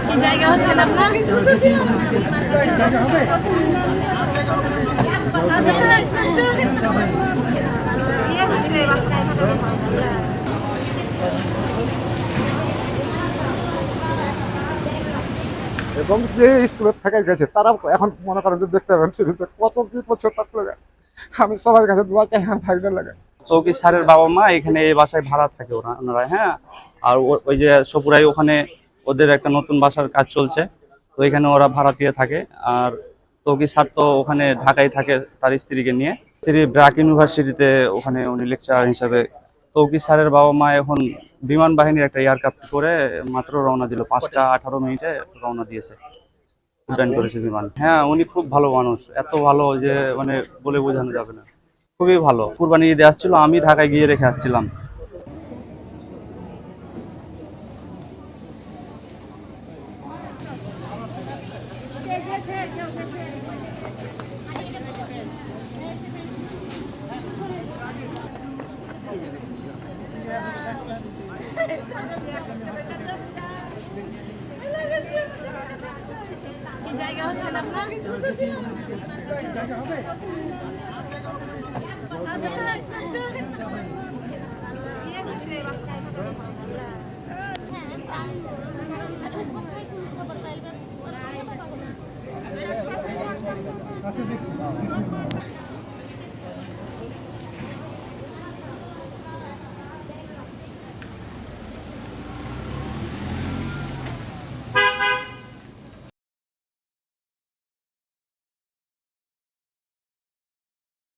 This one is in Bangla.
কি জায়গা হচ্ছে না আপনার? এবং যে স্কুলে থাকাই গেছে তারা এখন মনে করেন যে দেখতে পাবেন শুরুতে কত বছর থাকলে আমি সবার কাছে দোয়া চাই আমার ভাইদের লাগে। চৌকি স্যারের বাবা মা এখানে এই বাসায় ভাড়া থাকে ওনারা, হ্যাঁ। আর ওই যে সপুরাই ওখানে ওদের একটা নতুন বাসার কাজ চলছে, তো এখানে ওরা ভাড়া দিয়ে থাকে। আর চৌকি স্যার তো ওখানে ঢাকায় থাকে তার স্ত্রীকে নিয়ে, স্ত্রী ব্র্যাক ইউনিভার্সিটিতে ওখানে উনি লেকচারার হিসাবে। চৌকি স্যারের বাবা মা এখন বিমান বাহিনীর একটা এয়ারক্রাফট করে মাত্র রওনা দিল, 5টা 18 মিনিটে রওনা দিয়েছে, উড্ডয়ন করেছে বিমান। হ্যাঁ, উনি খুব ভালো মানুষ, এত ভালো যে মানে বলে বোঝানো যাবে না। খুবই ভালো। কুরবানি ঈদে আসছিল, আমি ঢাকায় গিয়ে রেখে আসছিলাম। কি জায়গা হচ্ছে না আপনার?